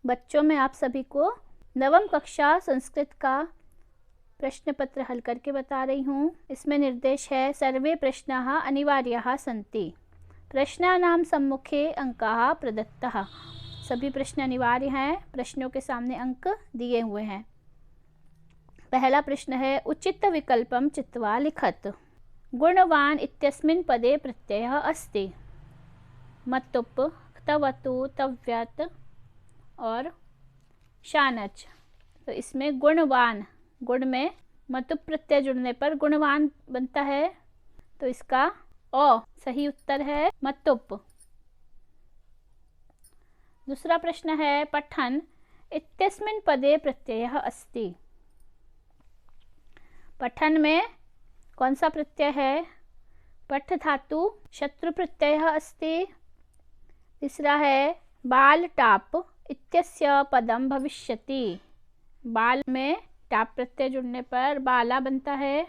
बच्चों, मैं आप सभी को नवम कक्षा संस्कृत का प्रश्न पत्र हल करके बता रही हूँ। इसमें निर्देश है सर्वे प्रश्नाः अनिवार्याः सन्ति, प्रश्नानां सम्मुखे अंकाः प्रदत्ताः। सभी प्रश्न अनिवार्य हैं, प्रश्नों के सामने अंक दिए हुए हैं। पहला प्रश्न है उचित विकल्पम चित्वा लिखत। गुणवान इत्यस्मिन् पदे प्रत्ययः अस्ति। मतुप, तवतु, तव्यत और शानच। तो इसमें गुणवान, गुण में मतुप प्रत्यय जुड़ने पर गुणवान बनता है, तो इसका सही उत्तर है मतुप। दूसरा प्रश्न है पठन इत्यस्मिन् पदे प्रत्ययः अस्ति। पठन में कौन सा प्रत्यय है? पठ धातु शत्रु प्रत्ययः अस्ति। तीसरा है बाल टाप इत्यस्य पदम भविष्यति। बाल में टाप प्रत्यय जुड़ने पर बाला बनता है,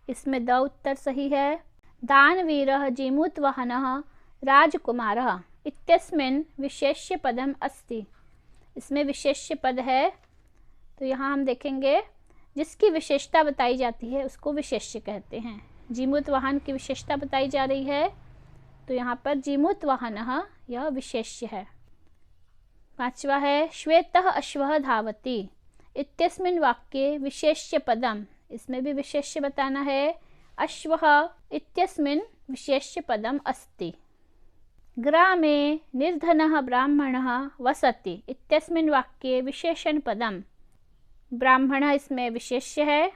इसमें द उत्तर सही है। दानवीरः जीमूतवाहनः राजकुमारः इत्यस्मिन् विशेष्य पदम अस्ति। इसमें विशेष्य पद है, तो यहाँ हम देखेंगे जिसकी विशेषता बताई जाती है उसको विशेष्य कहते हैं। जीमूतवाहन की विशेषता बताई जा रही है, तो यहाँ पर जीमूतवाहनः यह विशेष्य है। पांचवा है श्वेतः अश्वः धावति इत्यस्मिन् वाक्ये विशेष्य पदम। इसमें भी विशेष्य बताना है। अश्वः इत्यस्मिन् विशेष्य पदम अस्ति। ग्रामे निर्धनः ब्राह्मणः वसति इत्यस्मिन् वाक्ये विशेषण पदम। ब्राह्मणः इसमें विशेष्य है,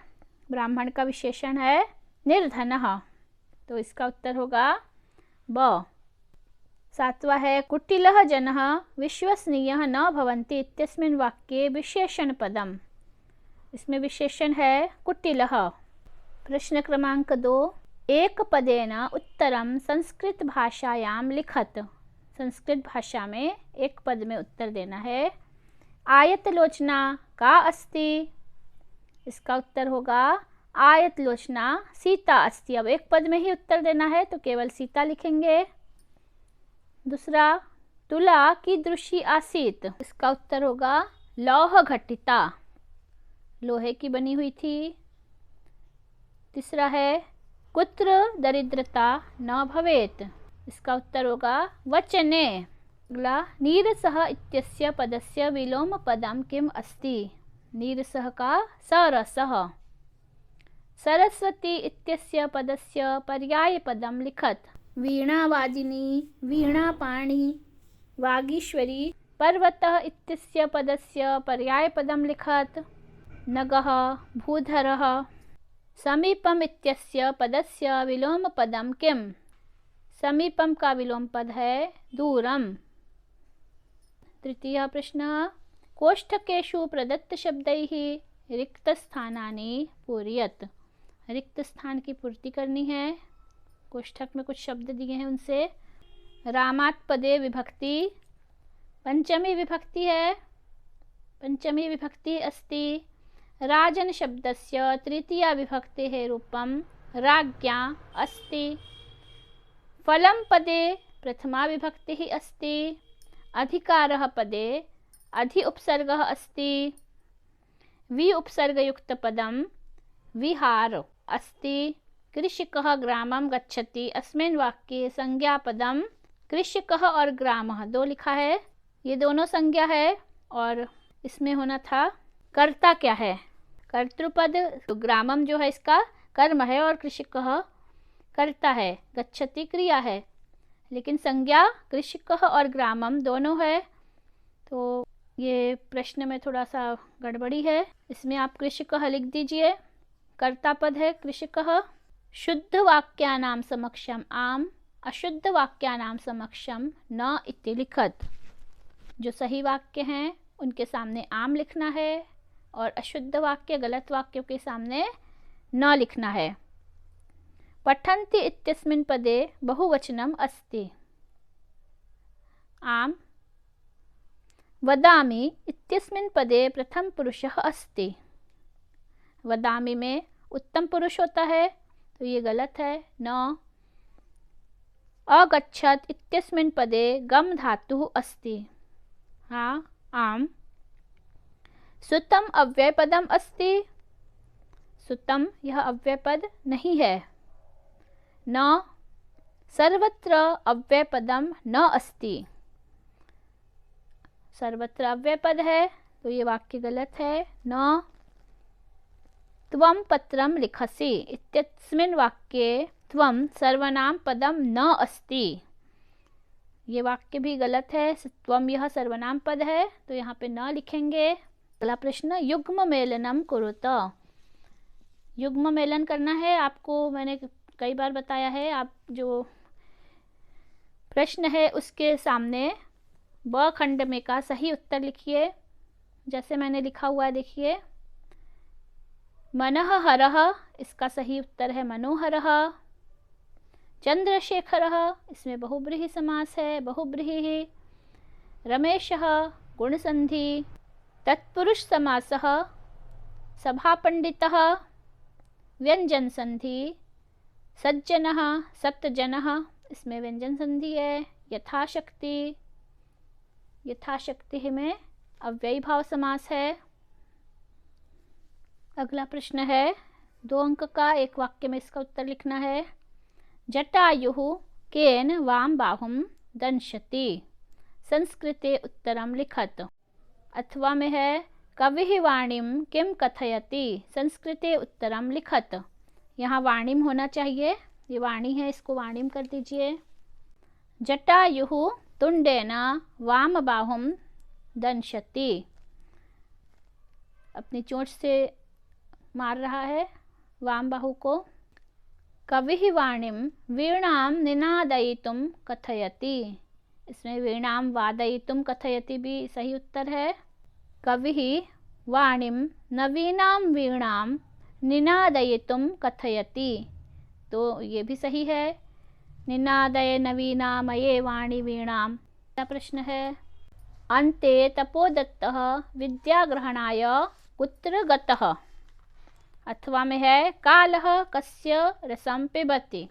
ब्राह्मण का विशेषण है निर्धनः, तो इसका उत्तर होगा ब। सातवां है कुटिलः जनः विश्वसनीयः न भवन्ति इत्यस्मिन् वाक्ये विशेषण पदम। इसमें विशेषण है कुटिलः। प्रश्न क्रमांक 2 एक पदेन उत्तरम संस्कृत भाषायां लिखत। संस्कृत भाषा में एक पद में उत्तर देना है। आयतलोचना का अस्ति। इसका उत्तर होगा आयतलोचना सीता अस्ति। अब एक पद में ही उत्तर देना है तो केवल सीता लिखेंगे। दूसरा तुला कीदृशी आसीत। इसका उत्तर होगा लौह घटिता, लोहे की बनी हुई थी। तीसरा है कुत्र दरिद्रता न भवेत। इसका उत्तर होगा वचने। अगला नीरसः इत्यस्य पदस्य विलोम पदम किम अस्ति। नीरसः का सरसः। सरस्वती इत्यस्य पदस्य पर्याय पदम लिखत। वीणावादिनी, वीणापाणी, वागीश्वरी। पर्वतः इत्यस्य पदस्य पर्याय पदम लिखत। नगः, भूधरः। समीपम इत्यस्य पदस्य विलोम पदम किम। समीपम का विलोम पद है दूरम। तृतीय प्रश्न कोष्ठकेषु प्रदत्त शब्दैः रिक्तस्थानानि पूरयत। रिक्त स्थान की पूर्ति करनी है। कोष्ठक में कुछ शब्द दिए हैं उनसे। रामात् पदे विभक्ति पंचमी विभक्ति है, पंचमी विभक्ति अस्ति। राजन शब्दस्य तृतीया विभक्तेः रूपं राज्ञा अस्ति। फलं पदे प्रथमा विभक्तिः अस्ति। अधिकारः पदे अधि उपसर्गः अस्ति। वि उपसर्गयुक्तपदं विहार अस्ति। कृषिकः ग्रामं गच्छति। अस्मिन् वाक्ये संज्ञापदं कृषिकः और ग्रामः दो लिखा है, ये दोनों संज्ञा है और इसमें होना था कर्ता क्या है, कर्तृपद। तो ग्रामम जो है इसका कर्म है और कृषिकः कर्ता है, गच्छति क्रिया है, लेकिन संज्ञा कृषिकः और ग्रामम दोनों है। तो ये प्रश्न में थोड़ा सा गड़बड़ी है, इसमें आप कृषिकः लिख दीजिए, कर्ता पद है कृषिकः। शुद्ध वाक्यानां समक्षम आम, अशुद्ध वाक्यानां समक्षम न इति लिखत। जो सही वाक्य हैं उनके सामने आम लिखना है और अशुद्ध वाक्य, गलत वाक्यों के सामने न लिखना है। पठन्ति इत्यस्मिन् पदे बहुवचनम अस्ति। आम। वदामि इत्यस्मिन् पदे प्रथम पुरुषः अस्ति। वदामि में उत्तम पुरुष होता है तो ये गलत है, न। अगच्छत् इत्यस्मिन् पदे गम धातुः अस्ति। हाँ, आम। सुतम अव्ययपदम अस्ति। सुतम यह अव्ययपद नहीं है। न सर्वत्र अव्ययपदम न अस्ति। सर्वत्र अव्ययपद है तो ये वाक्य गलत है। न त्वं पत्रं लिखसि इत्यस्मिन् वाक्ये त्वं सर्वनाम पदम न अस्ति। ये वाक्य भी गलत है। त्वं यह सर्वनाम पद है तो यहाँ पे न लिखेंगे। अगला प्रश्न, युग्म मेलनम कुरुत। युग्म मेलन करना है आपको, मैंने कई बार बताया है। आप जो प्रश्न है उसके सामने ब खंड में का सही उत्तर लिखिए। जैसे मैंने लिखा हुआ है, देखिए, मनः हरः, इसका सही उत्तर है मनोहरः। चंद्रशेखरः, इसमें बहुब्रीहि समास है, बहुब्रीहि। रमेशः, गुणसंधि। तत्पुरुष समासः, सभापंडितः, व्यंजन संधि। सज्जनः, सप्तजनः, इसमें व्यंजन संधि है। यथाशक्ति, यथाशक्ति में अव्ययी भाव समास है। अगला प्रश्न है 2 अंक का, एक वाक्य में इसका उत्तर लिखना है। जटायुः केन वाम बाहुम दंशति। संस्कृते उत्तरम लिखत। अथवा में है कविः वाणीम किम कथयति। संस्कृते उत्तरम लिखत। यहाँ वाणीम होना चाहिए, ये वाणी है, इसको वाणीम कर दीजिए। जटायुः तुंडेन वाम बाहुम दंशति। अपनी चोंच से मार रहा है वाम बाहु को। कविः वाणीम वीणाम निनादयितुम कथयति। इसमें वीणाम वादयितुम कथयति भी सही उत्तर है। कविः वाणीम नवीनाम वीणाम निनादयितुम कथयति, तो ये भी सही है। निनादय नवीनामये वाणी वीणाम। अगला प्रश्न है, अन्ते तपोदत्तः विद्याग्रहणाय कुत्र गतः। अथवा में है कालः कस्य रसं पिबति।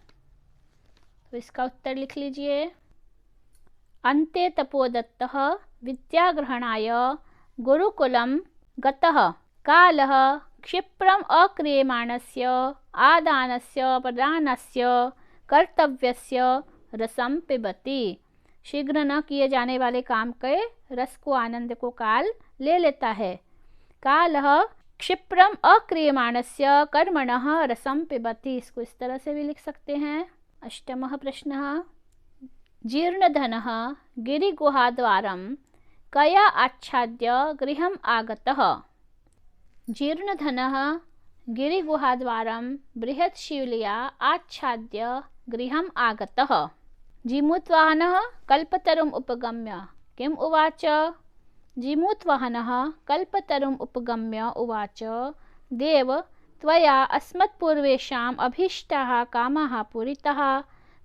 तो इसका उत्तर लिख लीजिए। अन्ते तपोदत्तः विद्याग्रहणाय गुरुकुलं गतः। कालः क्षिप्रम् अक्रियमाणस्य आदानस्य प्रदानस्य कर्तव्यस्य रसं पिबति। शीघ्र न किए जाने वाले काम के रस को, आनंद को काल ले लेता है। कालः क्षिप्रम अक्रियमाणस्य कर्मणः रसं पिबति। इसको इस तरह से भी लिख सकते हैं। अष्टमः प्रश्नः, जीर्णधनः गिरिगुहाद्वारं कया आच्छाद्य गृहम् आगतः। जीर्णधनः गिरिगुहाद्वारं बृहत्शिवल्या आच्छाद्य गृहम् आगतः। जीमूतवाहनः कल्पतरुम् उपगम्य किम् उवाच। जीमूतवाहनः कल्पतरुम् उपगम्य उवाच, देव त्वया अस्मत्पूर्वेषाम् अभीष्टाः कामाः पूरिताः,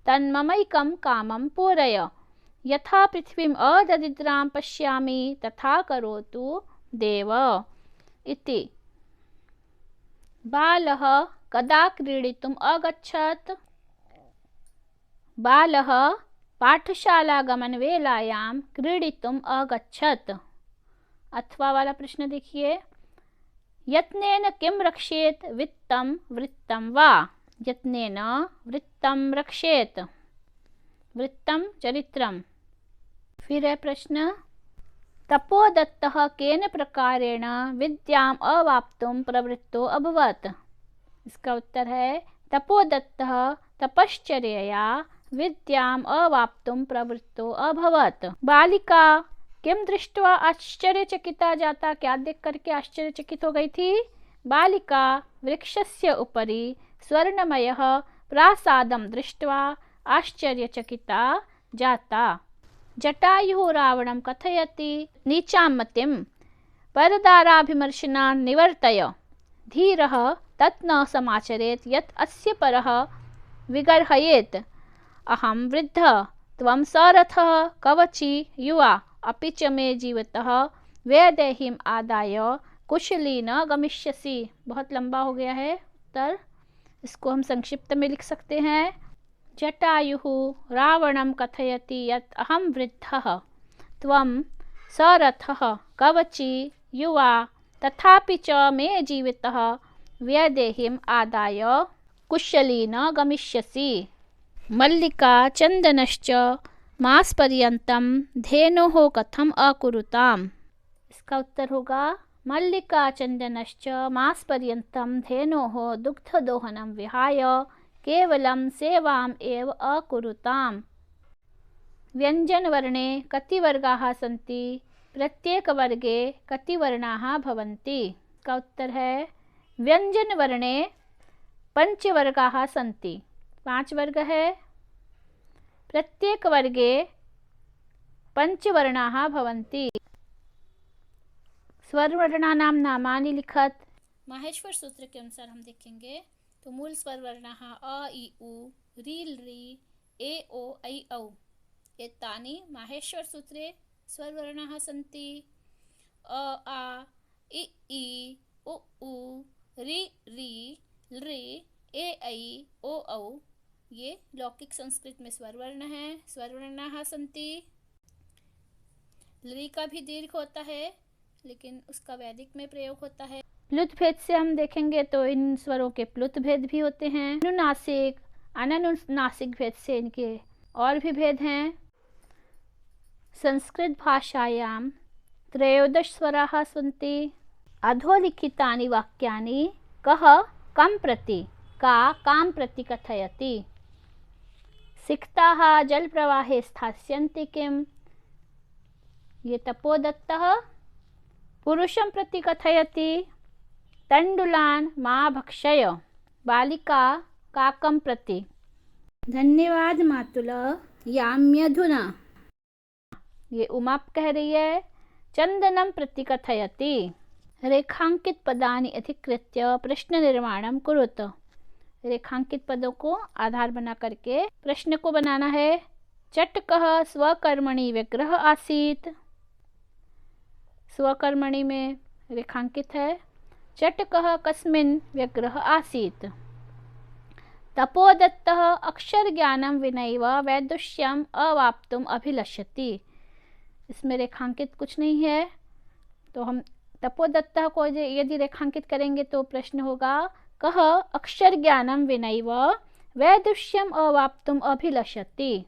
तन्ममैकं कामं पूरय। यथा पृथ्वीम् अदरिद्रां पश्यामि तथा करोतु देव इति। बालः कदा क्रीडितुम् अगच्छत्। बालः पाठशालागमनवेलायां क्रीडितुम् अगच्छत्। अथवा वाला प्रश्न देखिए, यत्नेन किं रक्षेत वित्तं वृत्तं वा। यत्नेन वृत्तं रक्षेत, वृत्तं चरित्रम। फिर है प्रश्न, तपोदत्तः केन प्रकारेण विद्याम् अवाप्तुं प्रवृत्तो अभवत्। इसका उत्तर है तपोदत्तः तपश्चर्यया विद्याम् अवाप्तुं प्रवृत्तो अभवत्। बालिका किम दृष्ट्वा आश्चर्यचकिता जाता। क्या देख करके आश्चर्यचकित हो गई थी। बालिका वृक्षस्य उपरि स्वर्णमयः प्रासादं दृष्ट्वा आश्चर्यचकिता जाता। जटायुः रावणं कथयति, नीचां मतिं परदाराभिमर्शनान् निवर्तय। धीरः तत् न समाचरेत् यत् अस्य परः विगर्हयेत्। अहं वृद्धः त्वं सरथः कवची युवा, अपि च मे जीवतः वैदेहीम् आदाय कुशली न गमिष्यसि। बहुत लंबा हो गया है उत्तर, इसको हम संक्षिप्त में लिख सकते हैं। जटायुः रावणं कथयति यत् अहं वृद्धः त्वं सरथः कवची युवा तथापि च मे जीवितः व्यदेहिम् आदाय कुशली न गमिष्यसि। मल्लिका चंदनश्च मासपर्यन्तं धेनोः कथम अकुरुताम्। इसका उत्तर होगा मल्लिका चंदनश्च मासपर्यन्तं धेनोः दुग्धदोहनं विहाय केवलं सेवाम् एव अकुरुताम्। व्यञ्जनवर्णे कति वर्गाः सन्ति, प्रत्येकवर्गे कति वर्णाः भवन्ति। इसका उत्तर है व्यञ्जनवर्णे 5 वर्गाः सन्ति, 5 वर्ग है। प्रत्येक वर्गे 5 वर्णाः भवन्ति। स्वरवर्णानां नामानि लिखत। माहेश्वर सूत्र के अनुसार हम देखेंगे तो मूल स्वर वर्णाः अ इ उ रि ऋ ए ओ ऐ औ एतानि माहेश्वर सूत्रे स्वरवर्णाः सन्ति। अ आ इ ई उ ऊ रि ऋ लृ ए ऐ ओ औ ये लौकिक संस्कृत में स्वरवर्ण है। स्वरवर्णाः सन्ति। लृ का भी दीर्घ होता है लेकिन उसका वैदिक में प्रयोग होता है। प्लुत भेद से हम देखेंगे तो इन स्वरों के प्लुत भेद भी होते हैं। अनुनासिक अननुनासिक भेद से इनके और भी भेद हैं। संस्कृत भाषायां 13 स्वराः सन्ति। अधोलिखितानि वाक्यानि कः कं प्रति का कां प्रति कथयति। सिक्ताः जलप्रवाहे स्थास्यन्ति किम्। ये तपोदत्तः पुरुषं प्रति कथयति। तण्डुलान् मा भक्षय बालिका काकं प्रति। धन्यवाद मातुल याम्यधुना। ये उमा कह रही है चंदनं प्रति कथयति। रेखांकित पदानि अधिकृत्य प्रश्न निर्माणं कुरुत। रेखांकित पदों को आधार बना करके प्रश्न को बनाना है। चटकः स्वकर्मणि व्यग्रः आसीत्। स्वकर्मणि में रेखांकित है। चटकः कस्मिन् व्यग्रः आसीत्। तपोदत्तः अक्षर ज्ञानं विनैव वैदुष्यम् अवाप्तुम् अभिलषति। इसमें रेखांकित कुछ नहीं है तो हम तपोदत्तः को यदि रेखांकित करेंगे तो प्रश्न होगा कः अक्षर ज्ञानं विनैव वैदुष्यम् अवाप्तुम् अभिलषति।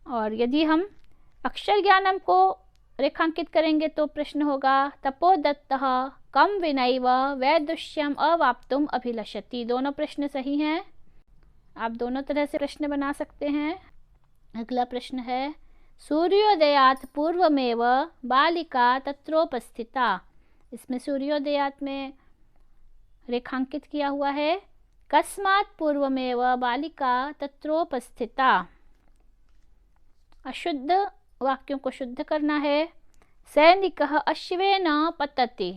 और यदि हम अक्षर ज्ञानम को रेखांकित करेंगे तो प्रश्न होगा तपोदत्तः कम विनैव वैदुष्यम अवाप्तुम अभिलषति। दोनों प्रश्न सही हैं। आप दोनों तरह से प्रश्न बना सकते हैं। अगला प्रश्न है सूर्योदयात् पूर्वमेव बालिका तत्रोपस्थिता। इसमें सूर्योदयात् में रेखांकित किया हुआ है। कस्मात् पूर्वमेव बालिका तत्रोपस्थिता। अशुद्ध वाक्यों को शुद्ध करना है। सैनिकः अश्वेन पतति।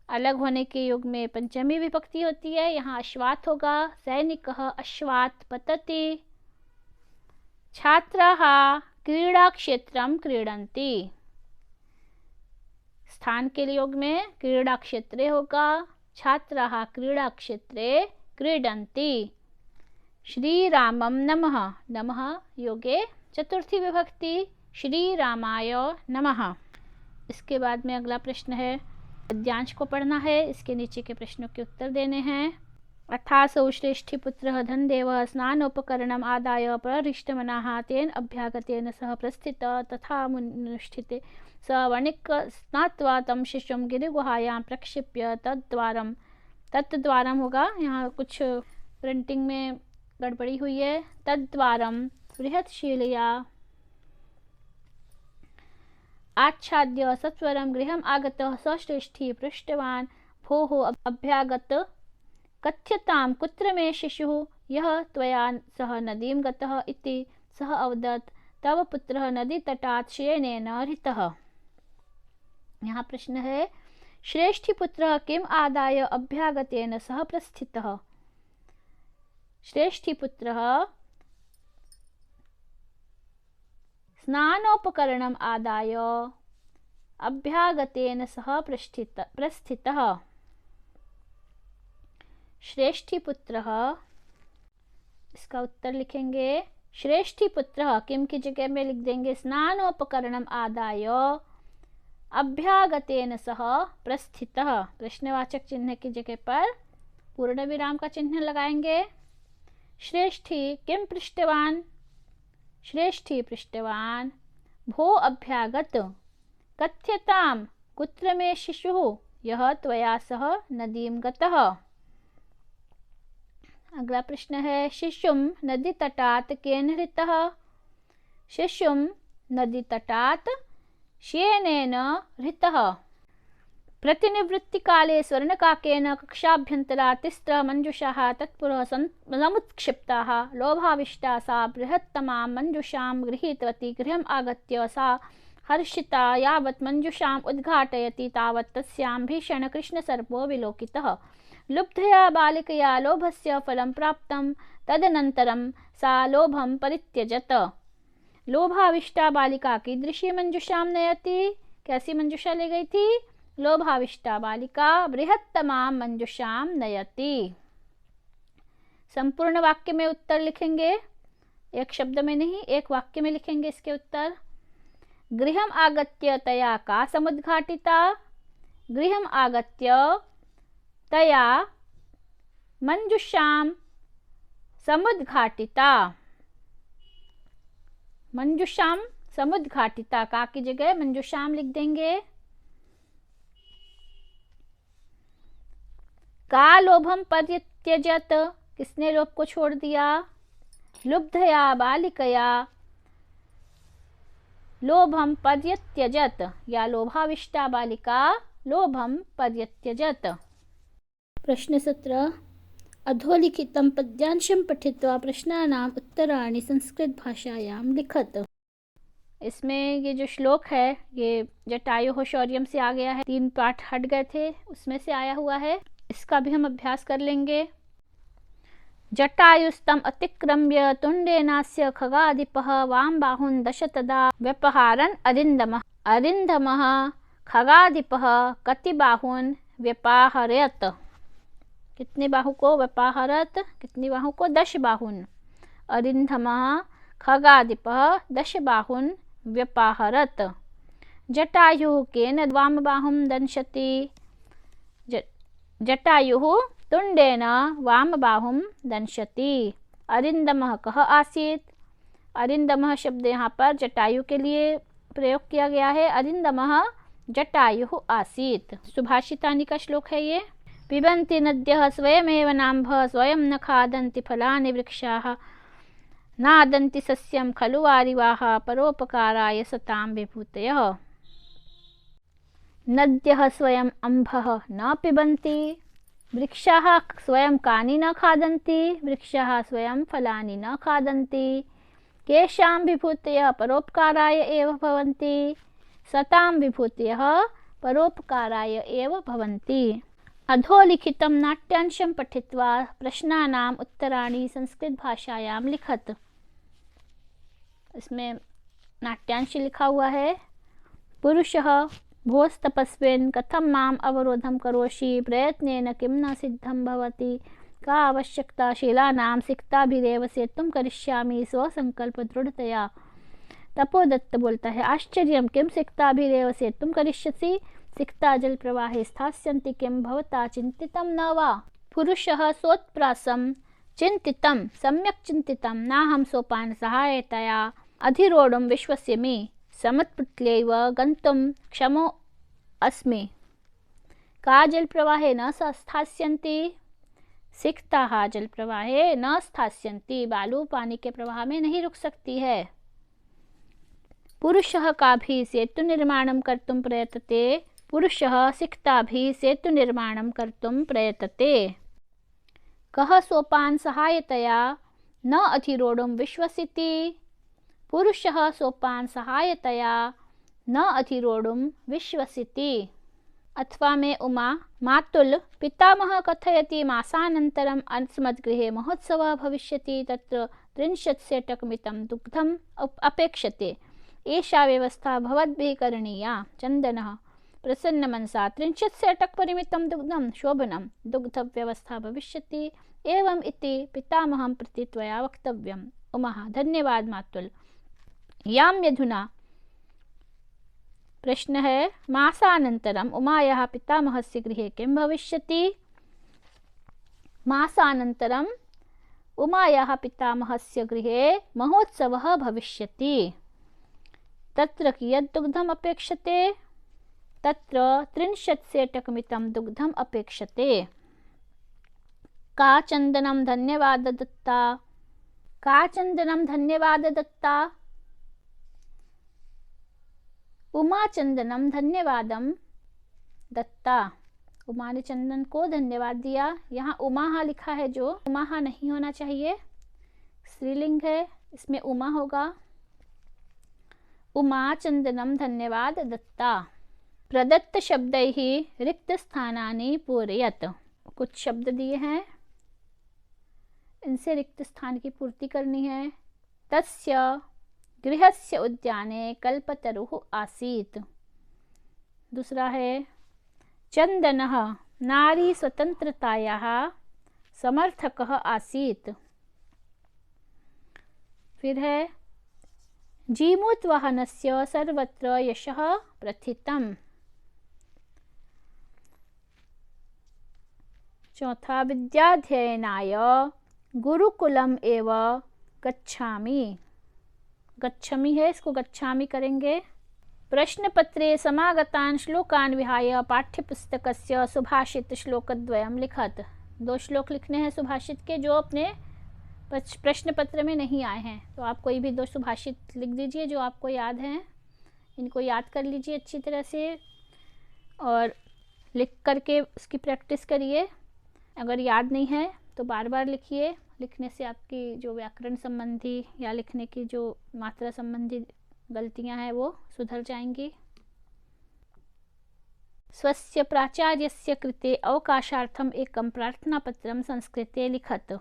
अलग होने के युग में पंचमी विभक्ति होती है, यहाँ अश्वात् होगा। सैनिकः अश्वात् पतति। छात्राः क्रीडाक्षेत्रं क्रीडन्ति। स्थान के योग में क्रीडा क्षेत्रे होगा। छात्राः क्रीडाक्षेत्रे क्रीडन्ति। श्रीरामं नमः। नमः योगे चतुर्थी विभक्ति श्री रामाय नमः। इसके बाद में अगला प्रश्न है पद्यांश को पढ़ना है। इसके नीचे के प्रश्नों के उत्तर देने हैं। अथासौ श्रेष्ठीपुत्रः धनदेवः स्नानोपकरणम् आदाय प्रहृष्टमनाः तेन अभ्यागतेन सह प्रस्थित तथा मुनिष्ठिते स वणिक् स्नात्वा तं शिशुं गिरिगुहायां प्रक्षिप्य तद्द्वारम होगा। यहाँ कुछ प्रिंटिंग में गड़बड़ी हुई है। तद्द्वारम बृहत्शीलया आच्छाद्य सत्वरं गृहम् आगतः सश्रेष्ठी पृष्टवान् भोः अभ्यागत कथ्यतां कुत्र मे शिशुः यः त्वया सह नदीं गतः इति। सः अवदत् तव पुत्रः नदीतटात् शयनेन हृतः। यहाँ प्रश्न है श्रेष्ठीपुत्रः किम् आदाय अभ्यागतेन सह प्रस्थितः। श्रेष्ठीपुत्रः स्नानोपकरणम् आदाय अभ्यागतेन सह प्रस्थितः। श्रेष्ठीपुत्रः, इसका उत्तर लिखेंगे श्रेष्ठी पुत्र किम की जगह में लिख देंगे स्नानोपकरणम आदाय अभ्यागतेन सह प्रस्थितः। प्रश्नवाचक चिन्ह की जगह पर पूर्ण विराम का चिन्ह लगाएंगे। श्रेष्ठी किम पृष्टवान, श्रेष्ठी पृष्टवान। भो अभ्यागत कथ्यताम कुत्र मे शिशुः यः त्वया सह नदीं गतः। अगला प्रश्न है शिशुं नदी तटात् केन हृतः, शिशुं नदी तटात् श्येनेन हृतः। प्रतिनिवृत्ति काले स्वर्णकाकेन कक्षाभ्यन्तरात् तिस्रः मञ्जुषाः तत्पुरः समुत्क्षिप्ताः। लोभाविष्टा सा बृहत्तमां मञ्जुषां गृहीतवती। गृहम् आगत्य सा हर्षिता यावत् मञ्जुषाम् उद्घाटयति तावत् तस्यां भीषण कृष्णसर्पो विलोकितः। लुब्धया बालिकया लोभस्य फलं प्राप्तं। तदनन्तरं सा लोभं परित्यजत। लोभाविष्टा बालिका कीदृशी मंजुषां नयति, कैसी मंजुषा ले गई थी? लोभाविष्टा बालिका बृहत्तमां मंजुषां नयति। संपूर्ण वाक्य में उत्तर लिखेंगे, एक शब्द में नहीं, एक वाक्य में लिखेंगे इसके उत्तर। गृहम् आगत्य तया का समुद्घाटिता, गृहम् आगत्य तया मंजुषां समुद्घाटिता। मंजुषां समुद्घाटिता का की जगह मंजुषाम लिख देंगे। का लोभम परित्यजत, किसने लोभ को छोड़ दिया? लुब्धया बालिकया लोभम परित्यजत, या लोभाविष्टा बालिका लोभम परित्यजत। प्रश्न 17 अधोलिखितं पद्यांशं पठित्वा प्रश्नानाम् उत्तराणि संस्कृत भाषायां लिखत। इसमें ये जो श्लोक है ये जटायु शौर्यम से आ गया है, 3 पाठ हट गए थे उसमें से आया हुआ है। इसका भी हम अभ्यास कर लेंगे। जटायुस्तम अतिक्रम्य तुंडेनास्य खगाधिपः वाम बाहुन दश तदा व्यपहारन् अरिंदमः। अरिंदमः खगाधिपः कति बाहुन व्यपाहरत, कितने बाहु को व्यपाहरत, कितनी बाहु को? 10 बाहुन। अरिंदमः खगाधिपः 10 बाहुन व्यपाहरत। जटायुः केन वाम बाहुं दंशति, जटायुः तुंडेन वाम बाहुं दंशति। अरिंदमः कः आसीत्, अरिंदमः शब्द यहाँ पर जटायु के लिए प्रयोग किया गया है। अरिंदमः जटायुः आसीत्। सुभाषितानि का श्लोक है ये। पिबन्ति नद्यः स्वयमेव नाम्भः स्वयं न खादन्ति फलानि वृक्षाः नादन्ति सस्यं खलु वारिवाः परोपकाराय सतां विभूतयः। नद्यः स्वयं अम्भः न पिबन्ति, वृक्षाः स्वयं कानि न खादन्ति, वृक्षाः स्वयं फलानि न खादन्ति। केषां विभूतयः परोपकाराय एव भवन्ति, सतां विभूतयः परोपकाराय एव भवन्ति। अधोलिखितं नाट्यांशं पठित्वा प्रश्नानाम् उत्तराणि संस्कृत भाषायां लिखत। इसमें नाट्यांश लिखा हुआ है। पुरुषः भोस्तपस्विन् कथं माम् अवरोधं करोषि, प्रयत्नेन किं न सिद्धं भवति, का आवश्यकता शीलानां सिक्ताभिरेव सेतुं करिष्यामि स्वसंकल्प दृढ़तया। तपोदत्त बोलता है आश्चर्यं किं सिक्ताभिरेव सेतुं करिष्यसि, सिक्ता जल प्रवाहे स्थास्यन्ति किं भवता चिन्तितं न वा। पुरुषः सोत्प्रासं चिन्तितं सम्यक् चिन्तितं नाहं सोपान सहायतया अधिरोढुं विश्वस्यमि, समुत्पुट्लैव गन्तुं क्षमो अस्मि। का जल प्रवाहे न स्थास्यन्ति, सिक्ताः जल प्रवाहे न स्थास्यन्ति, बालू पानी के प्रवाह में नहीं रुक सकती है। पुरुषः काभिः सेतु निर्माणं कर्तुं प्रयतते, पुरुषः सिक्ताभिः सेतु निर्माणं कर्तुं प्रयतते। कः सोपान सहायतया न अधिरोढुं विश्वसिति, पुरुषः सोपान सहायतया न अधिरोढुं विश्वसिति। अथवा में उमा मातुल पितामह कथयति मासानन्तरम् अस्मद्गृहे महोत्सवः भविष्यति, तत्र 30 सेटकमितं दुग्धम् अपेक्षते, एषा व्यवस्था भवद्भिः करणीया। चन्दनः प्रसन्नमनसा 30 सेटक परिमितं दुग्धं शोभनं दुग्धव्यवस्था भविष्यति, एवम् इति पितामहं प्रति त्वया वक्तव्यम्। उमा। धन्यवाद मातुल। याम्यधुना प्रश्न है, मासानन्तरम् उमायाः पितामहस्य गृहे किं भविष्यति? मासानन्तरम् उमायाः पितामहस्य गृहे महोत्सवः भविष्यति। तत्र कियत् दुग्धम् अपेक्षते? तत्र 30 सेटकमितं दुग्धम् अपेक्षते। का चन्दनं धन्यवाद दत्ता? का चन्दनं धन्यवाद दत्ता? उमा चंदनम धन्यवादम दत्ता। उमा ने चंदन को धन्यवाद दिया। यहाँ उमाहा लिखा है, जो उमाहा नहीं होना चाहिए, स्त्रीलिंग है, इसमें उमा होगा। उमा चंदनम धन्यवाद दत्ता। प्रदत्त शब्दैः रिक्त स्थानानि पूरयत। कुछ शब्द दिए हैं, इनसे रिक्त स्थान की पूर्ति करनी है। तस्य गृहस्य उद्याने कल्पतरुः आसीत्। दूसरा है, चन्दनः नारी स्वतंत्रतायाः समर्थकः आसीत्। फिर है, जीमूतवाहनस्य सर्वत्र यशः प्रथितम्। चौथा, विद्याध्ययनाय गुरुकुलम एव गच्छामि। गच्छमि है, इसको गच्छामि करेंगे। प्रश्न पत्रे समागतान् श्लोकान् विहाय पाठ्यपुस्तकस्य सुभाषित श्लोकद्वयं लिखत। 2 श्लोक लिखने हैं सुभाषित के, जो अपने प्रश्न पत्र में नहीं आए हैं। तो आप कोई भी 2 सुभाषित लिख दीजिए जो आपको याद हैं। इनको याद कर लीजिए अच्छी तरह से और लिख करके उसकी प्रैक्टिस करिए। अगर याद नहीं है तो बार बार लिखिए। लिखने से आपकी जो व्याकरण संबंधी या लिखने की जो मात्रा संबंधी गलतियां हैं वो सुधर जाएंगी। स्वस्य प्राचार्यस्य कृते अवकाशार्थम् एकं प्रार्थनापत्रं संस्कृते लिखत।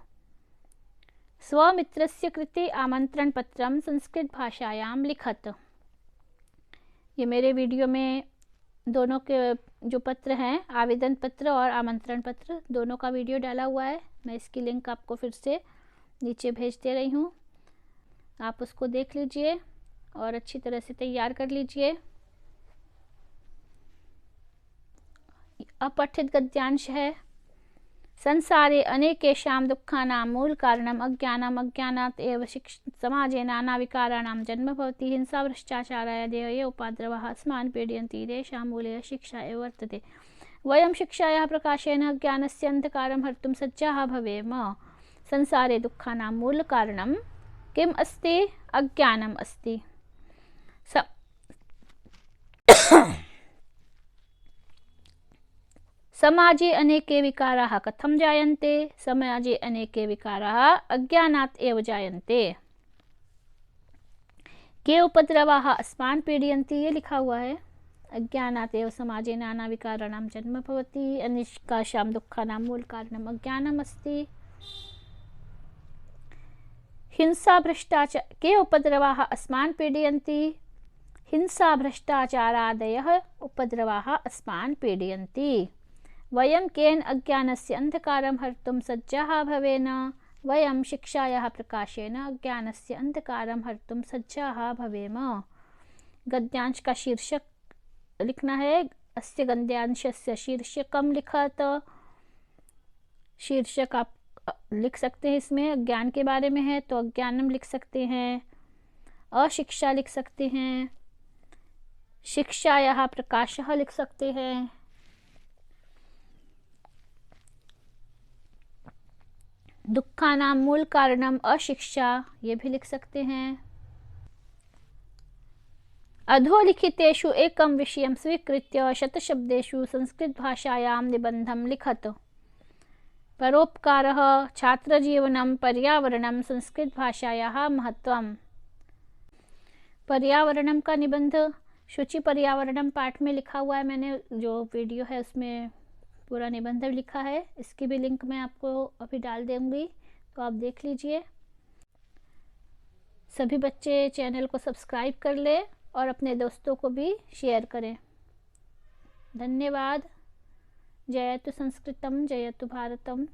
स्वमित्रस्य कृते आमंत्रणपत्रं संस्कृत भाषायां लिखत। ये मेरे वीडियो में दोनों के जो पत्र हैं, आवेदन पत्र और आमंत्रण पत्र, दोनों का वीडियो डाला हुआ है। मैं इसकी लिंक आपको फिर से नीचे भेज दे रही हूँ, आप उसको देख लीजिए और अच्छी तरह से तैयार कर लीजिए। अपठित गद्यांश है, संसारे अनेकेषां दुःखानां मूल कारणम् अज्ञानम् अज्ञानात् एव समाजे नानाविकाराणां जन्म भवति। हिंसा भ्रष्टाचारादयो उपद्रवाः अस्मान् पीडयन्ति, तेषां मूले शिक्षा एव वर्तते। वयं शिक्षायाः प्रकाशेन अज्ञानस्य अन्धकारं हर्तुं सज्जाः भवेम। संसारे दुःखानां मूल कारणं किम् अस्ति? अज्ञानम् अस्ति। समाजे अनेके विकाराः कथं जायन्ते? समाजे अनेके विकाराः अज्ञानात् एव जायन्ते। के उपद्रवाः अस्मान् पीडयन्ति, ये लिखा हुआ है। अज्ञानात् एव समाजे नाना विकाराणां जन्म भवति। अनेकाशां दुःखानां मूल कारणम् अज्ञानम् अस्ति। हिंसा भ्रष्टाचार के उपद्रवाः अस्मान् पीडयन्ति। हिंसा भ्रष्टाचारादयः उपद्रवाः अस्मान् पीडयन्ति। वयं केन अज्ञानस्य अंधकारं हर्तुं सज्जाः भवेम। वयं शिक्षायाः प्रकाशेन अज्ञानस्य अंधकारं हर्तुं सज्जाः भवेम। गद्यांश का शीर्षक लिखना है। अस्य गद्यांशस्य शीर्षकं लिखत। शीर्षक आप लिख सकते हैं, इसमें अज्ञान के बारे में है तो अज्ञानम लिख सकते हैं, अशिक्षा लिख सकते हैं, शिक्षायाः प्रकाशः लिख सकते हैं, दुःखानां मूल कारणम अशिक्षा ये भी लिख सकते हैं। अधोलिखितेषु एकं विषयं स्वीकृत्य शतशब्देषु संस्कृत भाषायां निबंधं लिखत। परोपकारः, छात्रजीवनं, पर्यावरणं, संस्कृत भाषायाः महत्वम्। पर्यावरणम का निबंध शुचि पर्यावरणम पाठ में लिखा हुआ है। मैंने जो वीडियो है उसमें पूरा निबंध लिखा है। इसकी भी लिंक मैं आपको अभी डाल दूंगी, तो आप देख लीजिए। सभी बच्चे चैनल को सब्सक्राइब कर ले और अपने दोस्तों को भी शेयर करें। धन्यवाद। जयतु संस्कृतम, जयतु भारतम।